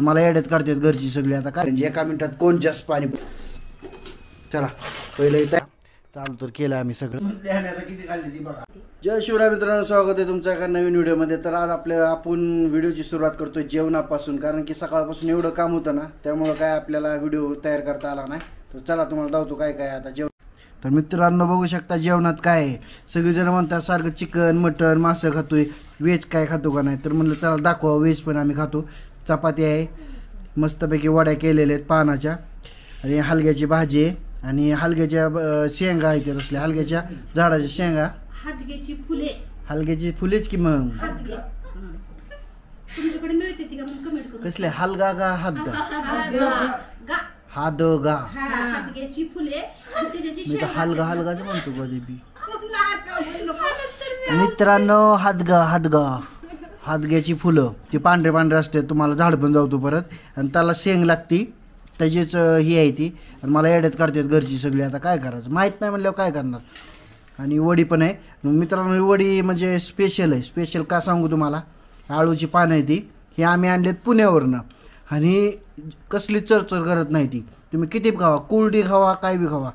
मला येड्यात काढतात घरची सगळी. आता काय एका मिनिटात कोण जास्त पाणी. चला पहिले चालू तर केलं आम्ही सगळं. किती काढली ती बघा. जय शिवराय मित्रांनो, स्वागत आहे तुमच्या एका नवीन व्हिडिओमध्ये. तर आज आपण व्हिडिओची सुरुवात करतोय जेवणापासून, कारण की सकाळपासून एवढं काम होतं ना, त्यामुळं काय आपल्याला व्हिडिओ तयार करता आला नाही. तर चला तुम्हाला दावतो काय काय आता जेवण. तर मित्रांनो बघू शकता जेवणात काय आहे. सगळेजण म्हणतात सारखं चिकन मटन मासं खातोय, व्हेज काय खातो का नाही. तर म्हणलं चला दाखवा, व्हेज पण आम्ही खातो. चपाती आहे, मस्तपैकी वड्या केलेल्या आहेत पानाच्या, आणि हलग्याची भाजी आहे, आणि हलग्याच्या शेंगा आहेत असल्या हलग्याच्या झाडाच्या शेंगा. हलग्याची फुले, हलग्याची फुलेच की मग तुमच्याकडे मिळते ती का मग कमेंट करू. कसले हलगा का हादगा हादगा हलग्याची फुले आणि त्याची मी तर हलगा हलगाच म्हणतो कधी बी. मित्रांनो हादगा हादगा हादग्याची फुलं ती पांढरे पांढरे असते. तुम्हाला झाड पण जावतो परत, आणि त्याला शेंग लागती, त्याचीच ही आहे ती. आणि मला येड्यात काढतात घरची सगळी. आता काय करायचं, माहीत नाही म्हणल्यावर काय करणार. आणि वडी पण आहे मित्रांनो. ही वडी म्हणजे स्पेशल आहे. स्पेशल का सांगू तुम्हाला, आळूची पानं आहे ती. ही आम्ही आणलेत पुण्यावरनं, आणि कसली चरचर करत नाही ती. तुम्ही किती खावा, कुरडी खावा काय बी खावा.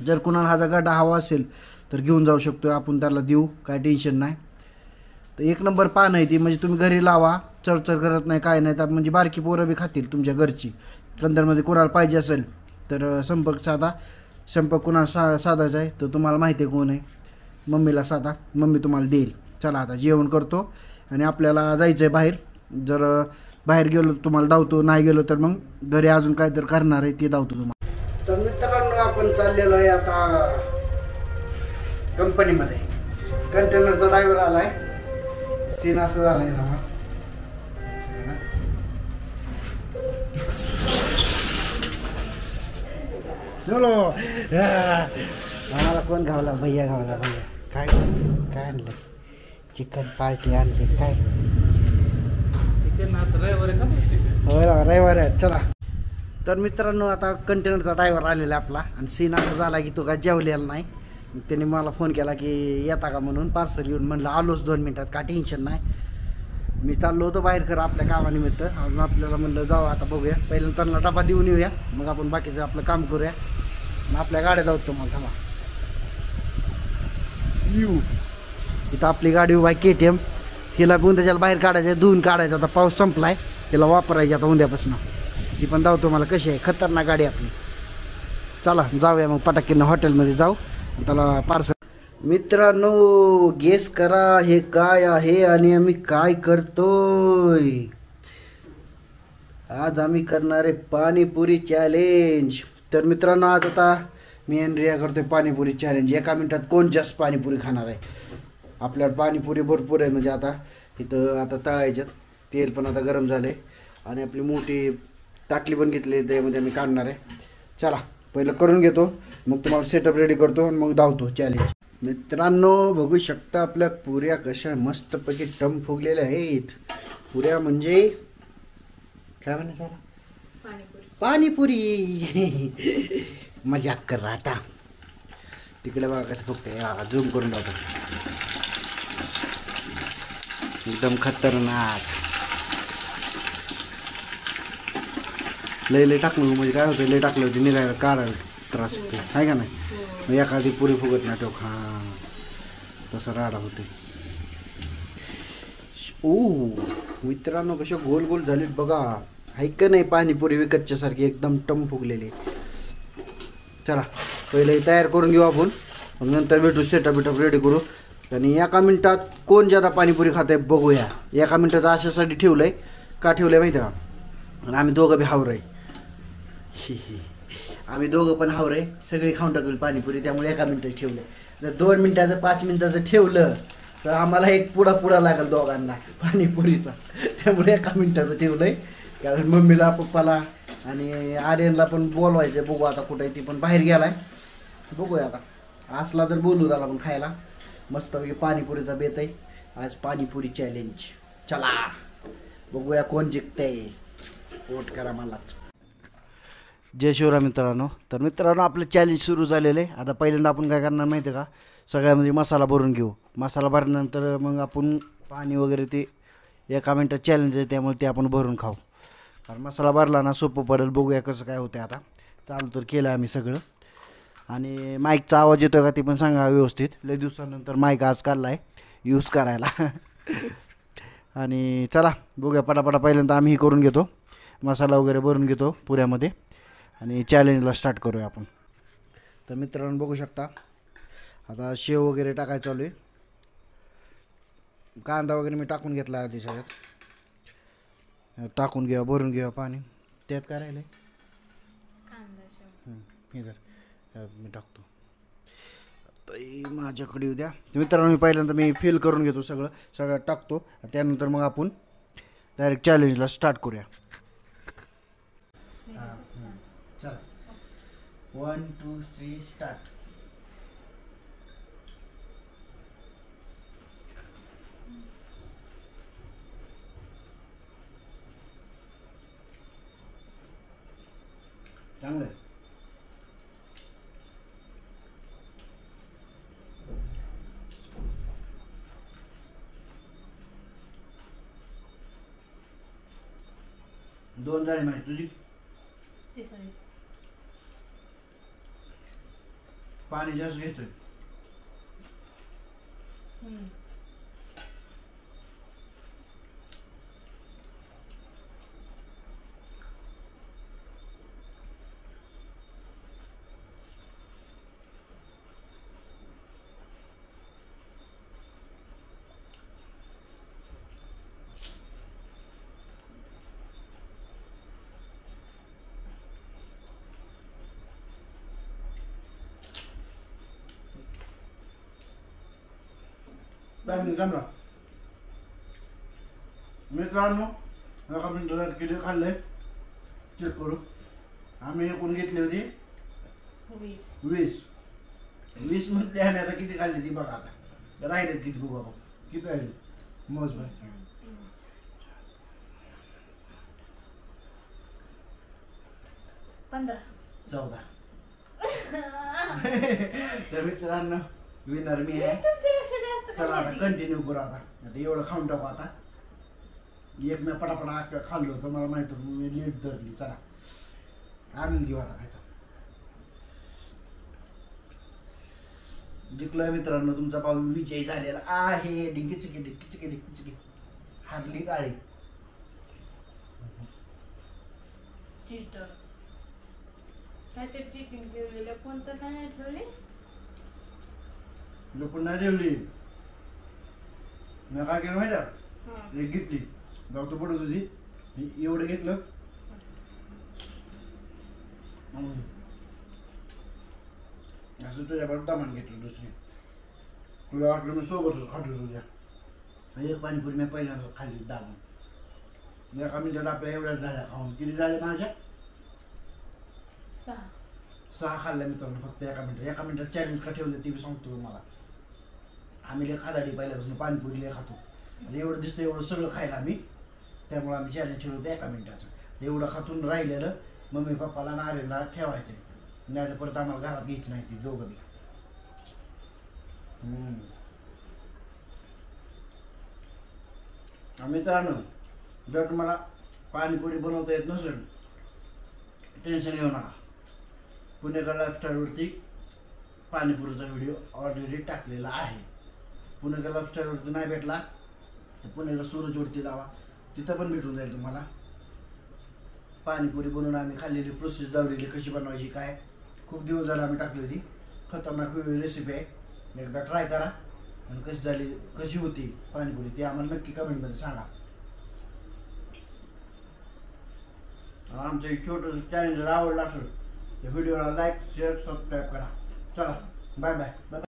जर कुणाला हा गड्डा हवा असेल तर घेऊन जाऊ शकतो आपण, त्याला देऊ, काय टेन्शन नाही. तर एक नंबर पान आहे ती, म्हणजे तुम्ही घरी लावा, चरचर करत नाही काय नाही. तर म्हणजे बारकी पोरं बी खातील तुमच्या घरची. कंदरमध्ये कोणाला पाहिजे असेल तर संपर्क कोणाला साधायचा आहे तर तुम्हाला माहिती आहे कोण आहे, मम्मीला साधा, मम्मी तुम्हाला देईल. चला आता जेवण करतो, आणि आपल्याला जायचं आहे बाहेर. जर बाहेर गेलो तुम्हाला धावतो, नाही गेलो तर मग घरी अजून काय तर करणार आहे ते धावतो तुम्हाला. तर मित्रांनो आपण चाललेलो आहे आता कंपनीमध्ये. कंटेनरचा ड्रायव्हर आला आहे. सीन असं झालं आहे ना, चलो आम्हाला कोण घावला, भैया घावला. भैया काय काय आणलं, चिकन पार्टी आणली काय, चिकन होय रविवार आहे. चला तर मित्रांनो आता कंटेनरचा ड्रायव्हर आलेला आपला, आणि सीन असं झाला की तो काय जेवलेला नाही. त्याने मला फोन केला की येता का म्हणून, पार्सल घेऊन. म्हणलं आलोच 2 मिनिटात, काय टेन्शन नाही. मी चाललो होतो बाहेर खरं आपल्या कामानिमित्त. अजून आपल्याला म्हणलं जाऊ आता, बघूया पहिल्यांदा त्यांना डबा देऊन येऊया, मग आपण बाकीचं आपलं काम करूया. मग आपल्या गाड्या जाऊ तुम्हाला थांबा. इथं आपली गाडी उभा आहे KTM. हिला पण त्याच्याला बाहेर काढायचं, धुवून काढायचं. आता पाऊस संपलाय, तिला वापरायची आता उद्यापासून. ती पण धावतो मला कशी आहे, खतरनाक गाडी आपली. चला जाऊया मग पटाकीनं हॉटेलमध्ये जाऊ, त्याला पार्सल. मित्रांनो गेस करा हे काय आहे आणि आम्ही काय करतोय. आज आम्ही करणार आहे पाणीपुरी चॅलेंज. तर मित्रांनो आज आता मी आणि रिया करतोय पाणीपुरी चॅलेंज. एका मिनिटात कोण जास्त पाणीपुरी खाणार आहे. आपल्याला पाणीपुरी भरपूर आहे, म्हणजे आता इथं आता तळायच्यात. तेल पण आता गरम झाले, आणि आपली मोठी ताटली पण घेतली, त्यामध्ये आम्ही काढणार आहे. चला पहिलं करून घेतो, मग तुम्हाला सेटअप रेडी करतो, आणि मग धावतो चॅलेंज. मित्रांनो बघू शकता आपल्या पुऱ्या कशा मस्तपैकी टम फुगलेल्या आहेत. पुऱ्या म्हणजे काय म्हणायचं, पाणीपुरी. मजाक कर रहा आता. तिकडे बघा कसं फुगते, झूम करून जातो, एकदम खतरनाक. लय टाकलं म्हणजे काय होतं, लय टाकलं होते निघायला काढायला त्रास होते, आहे का नाही. मग एखादी पुरी फुगत नाही तो, हां तसा राडा होते. मित्रांनो कशा गोल गोल झालीत बघा, ऐक नाही पाणीपुरी विकतच्या सारखी एकदम टम फुगलेली. चला पहिले तयार करून घेऊ आपण, मग नंतर भेटू, सेटअप रेडी करू. आणि एका मिनिटात कोण ज्यादा पाणीपुरी खाते बघूया. एका मिनिटात अशासाठी ठेवलंय, का ठेवलंय माहिती आहे का, आणि आम्ही दोघं बी हावरंय. आम्ही दोघं पण हावरंय, सगळी खाऊन टाकली पाणीपुरी, त्यामुळे एका मिनिटात ठेवलं. जर 2 मिनिटाचं 5 मिनिटाचं ठेवलं तर आम्हाला एक पुडा लागेल दोघांना पाणीपुरीचा. त्यामुळे एका मिनिटाचं ठेवलंय, कारण मम्मीला पप्पाला आणि आर्यनला पण बोलवायचं. बघू आता कुठे ती पण बाहेर गेलाय, बघूया आता असला तर बोलू त्याला पण खायला. मस्तपैकी पाणीपुरीचा बेत आहे आज, पाणीपुरी चॅलेंज. चला बघूया कोण जिंकतंय, वोट करा मलाच. जय शिवराय मित्रांनो. तर मित्रांनो आपलं चॅलेंज सुरू झालेलं आहे. आता पहिल्यांदा आपण काय करणार माहिती आहे का, सगळ्यामध्ये मसाला भरून घेऊ. मसाला भरल्यानंतर मग आपण पाणी वगैरे ते एका मिनिटात चॅलेंज आहे, त्यामुळे ते आपण भरून खाऊ. कारण मसाला भरला ना सोपं पडेल. बघूया कसं काय होतं आता. चालू तर केलं आम्ही सगळं. आणि माईकचा आवाज येतो का ते पण सांगा व्यवस्थित. लय दिवसानंतर माईक आज काढला आहे यूज करायला. आणि चला बघूया पटापटा. पहिल्यांदा आम्ही करून घेतो, मसाला वगैरे भरून घेतो पुऱ्यामध्ये आणि चॅलेंजला स्टार्ट करूया आपण. तर मित्रांनो बघू शकता आता शेव वगैरे टाकायचं चालू आहे. कांदा वगैरे मी टाकून घेतला आधी सगळ्यात. टाकून घ्या, भरून घ्या पाणी. त्यात काय राहिलं हे जर मी टाकतो तर माझ्याकडे उद्या. मित्रांनो मी पहिल्यांदा मी फिल करून घेतो सगळं टाकतो. त्यानंतर मग आपण डायरेक्ट चॅलेंजला स्टार्ट करूया. चला 1 2 3 स्टार्ट. चांगलं आहे. दोन झाली माहिती तुझी. पाणी जास्त घेतोय. जमला मित्रांनो. एका मिनिटात किती खाल्लंय चेक करू. आम्ही एकूण घेतली होती 20 म्हटले आम्ही. आता किती खाल्ली ती बघा. आता राहिले किती बघू आपण किती राहिले. मग 14. तर मित्रांनो विनर मी आहे. चला आता कंटिन्यू करू. आता एवढं खाऊन टाकू. आता एक मी पटापटा खाल्लो तर मला माहित होतं मी लेट धरली. चला आणून घेऊ आता खायचं. जिंकलोय मित्रांनो. तुमचा पाऊ विजयी झालेला आहे. डिंकी चिकी डिंकी चिकी डिंकी चिकी हारली गाडी. काय ते चीटिंग केलेलं कोणतं काय नाही ठेवले. लोकं नाही ठेवली. मी काय केलं माहिती आहे. एक घेतली जाऊ तो पडत होती. एवढं घेतलं असं तुझ्याकडे दामान घेतलं. दुसरी तुला वाटलं मी सोबतच खातो तुझ्या. एक पाणीपुरी मी पहिल्यांदा खाल्ली दामान. एका मिनिटात आपल्या एवढ्याच झाल्या खाऊन. किती झाले माझ्या 6 खाल्ल्या मित्रांनो फक्त एका मिनिटात. चॅलेंज का ठेवलं ते बी सांगतो तुम्हाला. आम्ही लय खादाडी पहिल्यापासून पाणीपुरी लय खातो. एवढं दिसतं एवढं सगळं खायला आम्ही. त्यामुळे आम्ही चॅलेंज ठेवलं होतं एका मिनिटाचं. एवढं खातून राहिलेलं मम्मी पप्पाला नारेला ठेवायचे. नाही तर परत आम्हाला घरात घ्यायची नाही ती दोघं बी. मित्रांनो जर तुम्हाला पाणीपुरी बनवता येत नसेल टेन्शन घेऊ नका. पुणेकर लाईफस्टाईलवरती पाणीपुरीचा व्हिडिओ ऑलरेडी टाकलेला आहे. पुणेकर लाईफस्टाईलवरती नाही भेटला तर पुणेकर सूरजवरती लावा. तिथं पण भेटून जाईल तुम्हाला. पाणीपुरी बनवून आम्ही खाल्लेली प्रोसेस दावलेली कशी बनवायची काय. खूप दिवस झाला आम्ही टाकली होती. खतरनाक रेसिपी आहे. एकदा ट्राय करा आणि कशी झाली कशी होती पाणीपुरी ते आम्हाला नक्की कमेंटमध्ये सांगा. आमचं एक छोटंसं चॅलेंज जर आवडलं असेल तर व्हिडिओला लाईक शेअर सबस्क्राईब करा. चला बाय बाय.